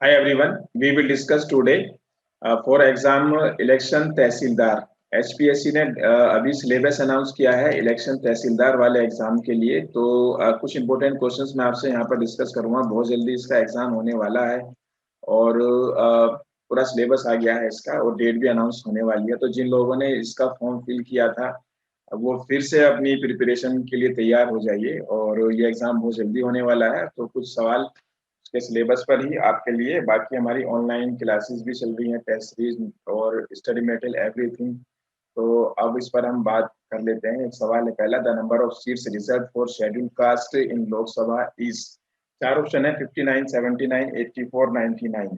Hi everyone, we will discuss today for exam election tehsildar. HPSC ने अभी syllabus announce किया है election तहसीलदार वाले एग्जाम के लिए। तो कुछ इंपॉर्टेंट क्वेश्चंस मैं आपसे यहाँ पर डिस्कस करूंगा। बहुत जल्दी इसका एग्जाम होने वाला है और पूरा सिलेबस आ गया है इसका और डेट भी अनाउंस होने वाली है। तो जिन लोगों ने इसका फॉर्म फिल किया था वो फिर से अपनी प्रिपरेशन के लिए तैयार हो जाइए और ये एग्जाम बहुत जल्दी होने वाला है। तो कुछ सवाल के सिलेबस पर ही आपके लिए। बाकी हमारी ऑनलाइन क्लासेस भी चल रही हैं, टेस्ट सीरीज और स्टडी मटेरियल एवरीथिंग। तो अब इस पर हम बात कर लेते हैं। एक सवाल है पहला, the number of seats reserve for schedule caste in Lok Sabha is. चार ऑप्शन है 59, 79, 84, 99।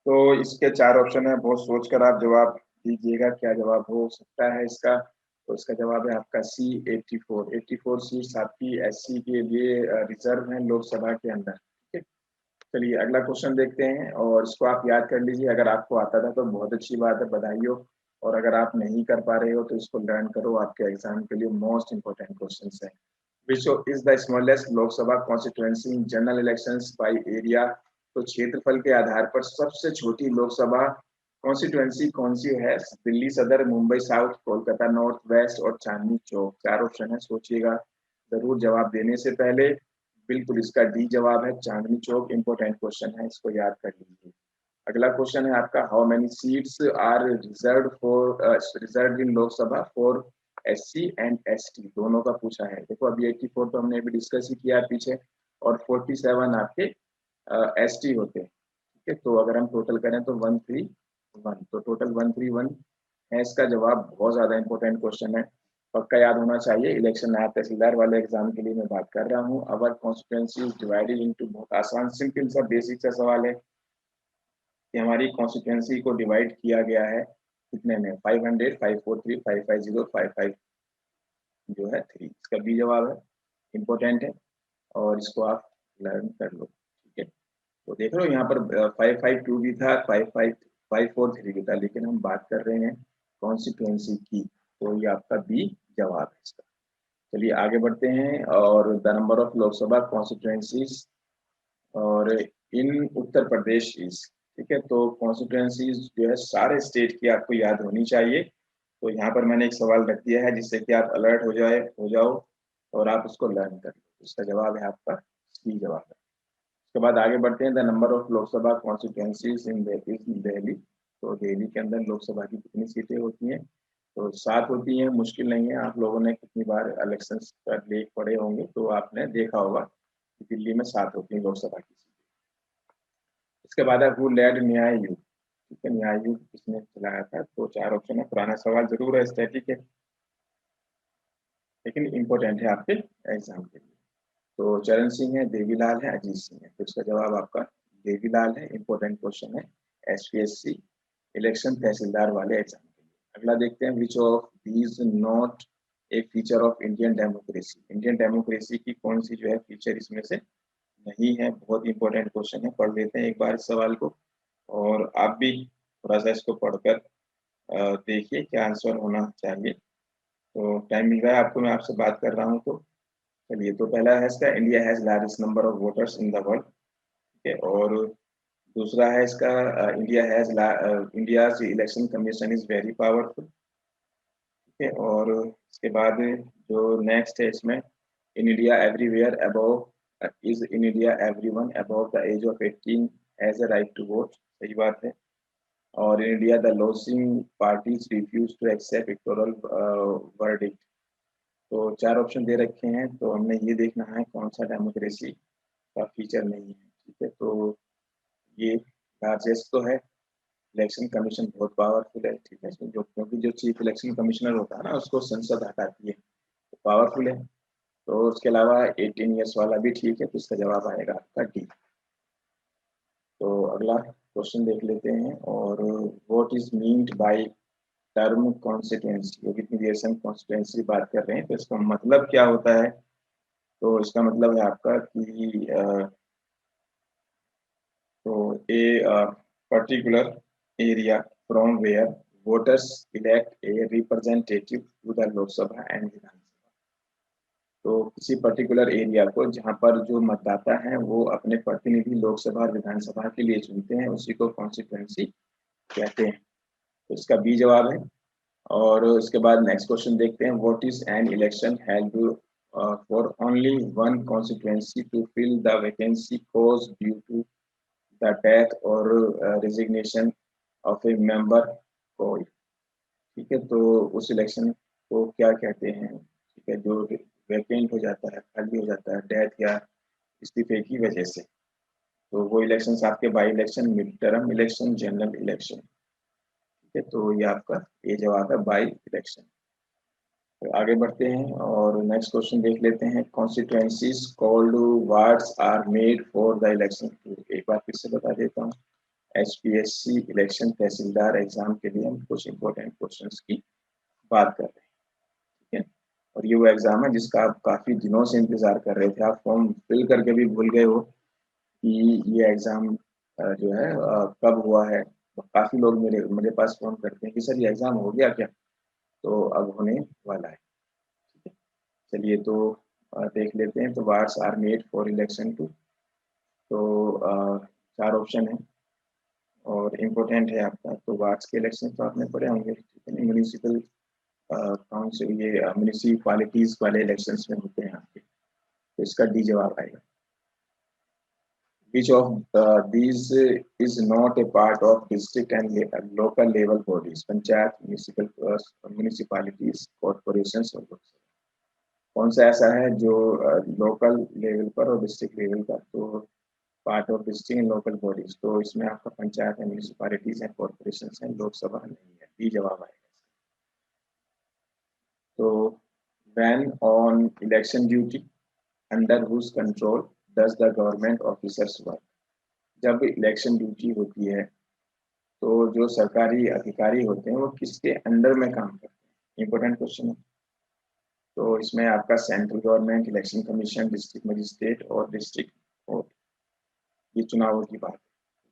तो इसके चार ऑप्शन है, बहुत सोच कर आप जवाब दीजिएगा क्या जवाब हो सकता है इसका। तो इसका जवाब है आपका सी 84। 84 सीट्स आपकी एससी के लिए रिजर्व हैं लोकसभा के अंदर। ठीक है, चलिए अगला क्वेश्चन देखते हैं और इसको आप याद कर लीजिए। अगर आपको आता था तो बहुत अच्छी बात है, बधाई हो। और अगर आप नहीं कर पा रहे हो तो इसको लर्न करो, आपके एग्जाम के लिए मोस्ट इंपोर्टेंट क्वेश्चन है। Which is the smallest Lok Sabha constituency in general elections by area. तो क्षेत्रफल के आधार पर सबसे छोटी लोकसभा कॉन्स्टिट्यूएंसी कौन सी है? दिल्ली सदर, Mumbai south, Kolkata north west और चांदनी चौक। चार ऑप्शन है, सोचिएगा जरूर जवाब देने से पहले। बिल्कुल इसका डी जवाब है, चांदनी चौक। इंपोर्टेंट क्वेश्चन है, इसको याद कर लीजिए। अगला क्वेश्चन है आपका, how many seats are reserve in Lok Sabha for SC and ST, दोनों का पूछा है। देखो अभी 84 तो हमने अभी डिस्कस ही किया है पीछे, और 47 आपके एसटी होते हैं। ठीक है, तो अगर हम टोटल करें तो 131, तो टोटल 131 है इसका जवाब। बहुत ज्यादा इंपॉर्टेंट क्वेश्चन है, पक्का याद होना चाहिए। इलेक्शन नायब तहसीलदार वाले एग्जाम के लिए मैं बात कर रहा हूँ। अवर कॉन्स्टिट्यूएंसी इज डिवाइडेड इनटू, बहुत आसान सिंपल सा बेसिक सा सवाल है कि हमारी कॉन्स्टिट्यूएंसी को डिवाइड किया गया है कितने में? 500, 543, 550, 55 जो है 3। इसका बी जवाब है, इंपॉर्टेंट है और इसको आप लर्न कर लो। ठीक है, तो देख लो यहाँ पर 552 भी था, 543 भी था, लेकिन हम बात कर रहे हैं कॉन्स्टिट्यूएंसी की, तो ये आपका बी जवाब है इसका। चलिए आगे बढ़ते हैं। और the number of Lok Sabha constituencies और इन उत्तर प्रदेश इज। ठीक है, तो कॉन्स्टिट्यूएंसीज जो है सारे स्टेट की आपको याद होनी चाहिए। तो यहाँ पर मैंने एक सवाल रख दिया है जिससे कि आप अलर्ट हो जाओ और आप उसको लर्न कर लो। इसका जवाब है आपका सी जवाब है। उसके बाद आगे बढ़ते हैं, the number of Lok Sabha constituencies in Delhi. तो दिल्ली के अंदर लोकसभा की कितनी सीटें होती हैं? तो 7 होती हैं। मुश्किल नहीं है, आप लोगों ने कितनी बार इलेक्शन का लेख पढ़े होंगे तो आपने देखा होगा कि दिल्ली में 7 होती हैं लोकसभा की सीटें। इसके बाद है हु लेड न्याय युग। ठीक है, न्याय युग किसने चलाया था? तो चार ऑप्शन है, पुराना सवाल जरूर है, स्टैटिक है, लेकिन इंपॉर्टेंट है आपके एग्जाम के लिए। तो चरण सिंह है, देवीलाल है, अजीत सिंह है। तो इसका जवाब आपका देवीलाल है। इंपॉर्टेंट क्वेश्चन है एसपीएससी इलेक्शन तहसीलदार वाले एग्जाम के लिए। अगला देखते हैं, which of these not a feature of Indian democracy. Indian democracy की कौन सी जो है फीचर इसमें से नहीं है? बहुत इंपॉर्टेंट क्वेश्चन है, पढ़ लेते हैं एक बार इस सवाल को और आप भी थोड़ा सा इसको पढ़कर देखिए क्या आंसर होना चाहिए। तो टाइम मिल रहा है आपको, मैं आपसे बात कर रहा हूँ तो चलिए। तो पहला है इसका, India has largest number of voters in the world. ठीक है, और दूसरा है इसका, India election commission is very powerful. ठीक है, और इसके बाद जो नेक्स्ट है इसमें, in India everywhere above is in India everyone above the age of 18 has a right to vote. सही बात है। और in India the losing parties refuse to accept electoral verdict. तो चार ऑप्शन दे रखे हैं, तो हमने ये देखना है कौन सा डेमोक्रेसी का फीचर नहीं है। ठीक है, तो ये लार्जेस्ट तो है, इलेक्शन कमीशन बहुत पावरफुल है। ठीक है, इसमें जो क्योंकि जो चीफ इलेक्शन कमिश्नर होता है ना उसको संसद हटाती है, तो पावरफुल है। तो उसके अलावा 18 ईयर्स वाला भी ठीक है, तो इसका जवाब आएगा आपका डी। तो अगला क्वेश्चन देख लेते हैं, और what is meant by term constituency. कितनी देर से हम कॉन्स्टिट्यूएंसी बात कर रहे हैं, तो इसका मतलब क्या होता है? तो इसका मतलब है आपका कि तो a particular area from where voters elect a representative to the Lok Sabha and विधानसभा। तो किसी पर्टिकुलर एरिया को जहाँ पर जो मतदाता हैं वो अपने प्रतिनिधि लोकसभा और विधानसभा के लिए चुनते हैं, उसी को कॉन्स्टिट्यूएंसी कहते हैं। तो इसका बी जवाब है। और उसके बाद नेक्स्ट क्वेश्चन देखते हैं, what is an election held for only one constituency to fill the vacancy caused due to the death और रेजिग्नेशन ऑफ ए मेंबर को। ठीक है, तो उस इलेक्शन को क्या कहते हैं? ठीक है, जो वैकेंट हो जाता है, खाली हो जाता है डेथ या इस्तीफे की वजह से, तो वो इलेक्शन आपके by election, mid term election, general election. ठीक है, तो ये आपका ये जवाब है बाई इलेक्शन। तो आगे बढ़ते हैं और नेक्स्ट क्वेश्चन देख लेते हैं, constituencies called wards are made for the election. एक बार फिर से बता देता हूँ, HPSC इलेक्शन तहसीलदार एग्जाम के लिए हम कुछ इंपॉर्टेंट क्वेश्चंस की बात कर रहे हैं। ठीक है, और ये वो एग्जाम है जिसका आप काफी दिनों से इंतजार कर रहे थे, आप फॉर्म फिल करके भी भूल गए हो कि ये एग्जाम जो है कब हुआ है। तो काफी लोग मेरे मेरे पास फोन करते हैं कि सर ये एग्जाम हो गया क्या? तो अब होने वाला है। ठीक है, चलिए तो देख लेते हैं। तो wards are made for election to, तो चार ऑप्शन है और इम्पोर्टेंट है आपका। तो वार्ड्स के इलेक्शन तो आपने पढ़े होंगे, ठीक है, म्यूनिसिपल काउंसिल, ये म्यूनिसिपैलिटीज वाले इलेक्शंस में होते हैं आपके। तो इसका डी जवाब आएगा। Which of these is not a part of district and local level bodies? Panchayat, municipalities, corporations और लोकसभा। कौन सा ऐसा है जो लोकल लेवल पर और डिस्ट्रिक्ट लेवल पर, तो part of district and local bodies? तो इसमें आपका पंचायत है, म्यूनिसिपैलिटीज है, कॉर्पोरेशन है, लोकसभा नहीं है। डी जवाब आएगा। तो when on election duty, under whose control does the government officers work? जब इलेक्शन ड्यूटी होती है तो जो सरकारी अधिकारी होते हैं वो किसके अंडर में काम करते हैं? इंपॉर्टेंट क्वेश्चन है। तो इसमें आपका central government, election commission, district magistrate और डिस्ट्रिक्ट कोर्ट। ये चुनावों की बात है।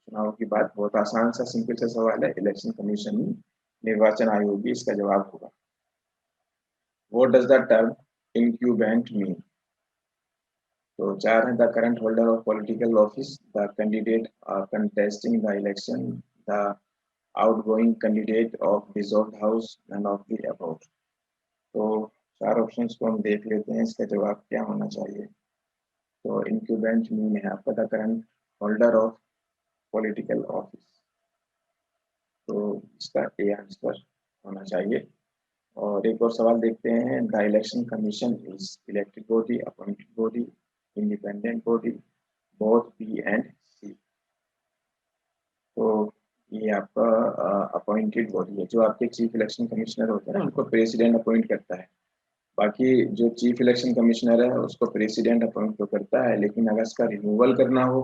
चुनावों की बात बहुत आसान सा सिंपल सा सवाल है, इलेक्शन कमीशन ही निर्वाचन आयोग ही इसका जवाब होगा। What does the term incumbent mean? तो चार है, the current holder of political office, the candidate contesting the election, the outgoing candidate of dissolved house, none of the above. तो चार ऑप्शंस को हम देख लेते हैं, इसका जवाब क्या होना चाहिए। तो इनक्यूबेंट मीन है आपका the current holder of political office, तो इसका ए आंसर होना चाहिए। और एक और सवाल देखते हैं, the election commission is elected body, appointed body, independent body, both B and C? तो ये आपका अपॉइंटेड बॉडी है। जो आपके चीफ इलेक्शन कमिश्नर होते हैं ना, उनको प्रेसिडेंट अपॉइंट करता है। बाकी जो चीफ इलेक्शन कमिश्नर है उसको प्रेसिडेंट अपॉइंट तो करता है, लेकिन अगर इसका रिमूवल करना हो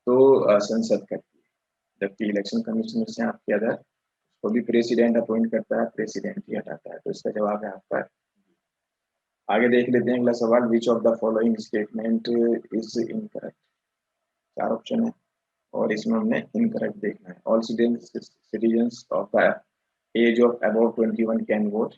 तो संसद करती है। जबकि इलेक्शन कमिश्नर से आपके अदर उसको भी प्रेसिडेंट अपॉइंट करता है, प्रेसिडेंट ही हटाता है। तो इसका जवाब है आपका। आगे देख लेते हैं अगला सवाल, which of the following statement is incorrect? चार ऑप्शन है और इसमें हमने इनकरेक्ट देखना है। All citizens of the age of above 21 can vote.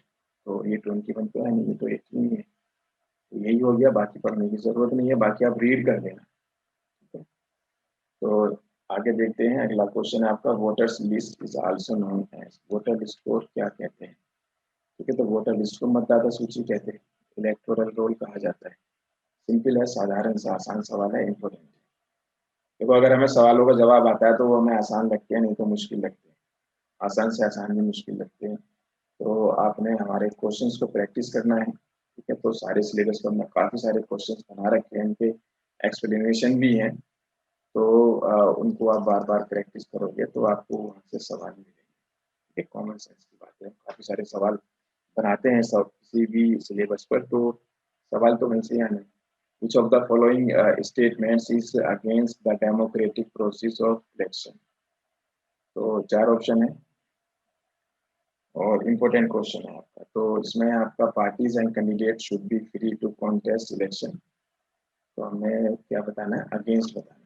तो ये 21 तो है नहीं, ये तो 18 ही है। तो यही हो गया, बाकी पढ़ने की जरूरत नहीं है, बाकी आप रीड कर लेना। ठीक है, तो आगे देखते हैं अगला क्वेश्चन है आपका, voters list is also known as. Voter list को क्या कहते हैं? ठीक है, तो वोटर लिस्ट को मतदाता सूची कहते हैं, इलेक्टोरल रोल कहा जाता है। सिंपल है, साधारण सा आसान सवाल है, इंपॉर्टेंट है। देखो अगर हमें सवालों का जवाब आता है तो वो हमें आसान लगते हैं, नहीं तो मुश्किल लगते हैं। आसान से आसान भी मुश्किल लगते हैं। तो आपने हमारे क्वेश्चंस को प्रैक्टिस करना है। ठीक है, तो सारे सिलेबस पर हमने काफ़ी सारे क्वेश्चंस बना रखे हैं, इनके एक्सप्लेनेशन भी हैं। तो उनको आप बार बार प्रैक्टिस करोगे तो आपको वहाँ से सवाल मिलेंगे। एक कॉमन सेंस की बात है, काफ़ी सारे सवाल बनाते हैं सब किसी भी सिलेबस पर, तो सवाल तो वहीं से आना है। Which of the following statements is against the democratic process of election? तो चार ऑप्शन है और इम्पोर्टेंट क्वेश्चन है आपका। तो इसमें आपका parties and candidate should be free to contest election, तो हमें क्या बताना है? अगेंस्ट बताना है।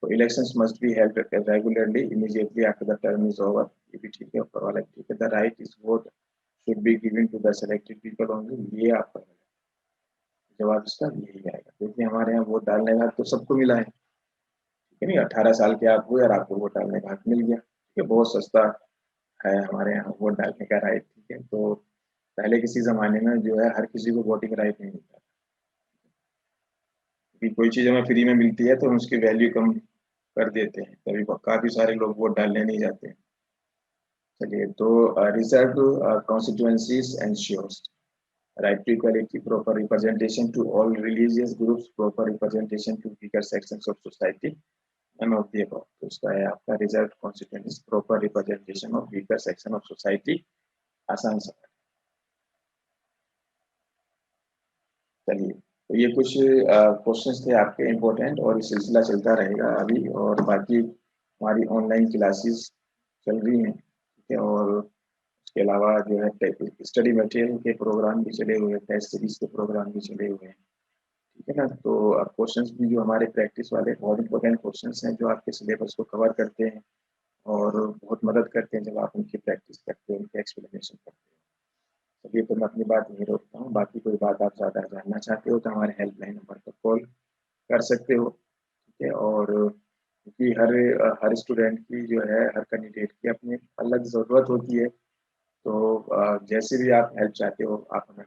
तो elections must be held regularly immediately after the term is over, ये भी ठीक है, ऊपर वाला ठीक है। The right is vote should be given to the selected people only, ये आपका जवाब इसका यही आएगा, क्योंकि हमारे यहाँ वोट डालने का हक तो सबको मिला है, ठीक है नहीं, 18 साल के आप हुए और आपको वोट डालने का हक मिल गया, ठीक है, बहुत सस्ता है हमारे यहाँ वोट डालने का राइट, ठीक है। तो पहले किसी जमाने में जो है हर किसी को वोटिंग राइट नहीं मिलता, क्योंकि कोई चीज़ हमें फ्री में मिलती है तो हम उसकी वैल्यू कम कर देते हैं, तभी काफ़ी सारे लोग वोट डालने नहीं जाते हैं। चलिए, तो reserve constituencies ensures right to equality, proper representation to all religious groups, proper representation to weaker sections of society, none of the above। तो इसका है आपका reserve constituencies, proper representation of weaker section of society, आसान सा। चलिए, तो ये कुछ क्वेश्चंस थे आपके इम्पोर्टेंट, और ये सिलसिला चलता रहेगा अभी, और बाकी हमारी ऑनलाइन क्लासेस चल रही हैं, ठीक है, और उसके अलावा जो है स्टडी मटेरियल के प्रोग्राम भी चले हुए हैं, टेस्ट सीरीज के प्रोग्राम भी चले हुए हैं, ठीक है ना। तो क्वेश्चंस भी जो हमारे प्रैक्टिस वाले बहुत इंपॉर्टेंट क्वेश्चंस हैं, जो आपके सिलेबस को कवर करते हैं और बहुत मदद करते हैं जब आप उनकी प्रैक्टिस करते हैं, उनके एक्सप्लेनेशन करते हैं। चलिए, तो मैं अपनी बात यहीं रोकता हूँ, बाकी कोई बात आप ज़्यादा जानना चाहते हो तो हमारे हेल्पलाइन नंबर पर कॉल कर सकते हो, ठीक है। और क्योंकि हर स्टूडेंट की जो है, हर कैंडिडेट की अपनी अलग ज़रूरत होती है, तो जैसे भी आप हेल्प चाहते हो आप हमें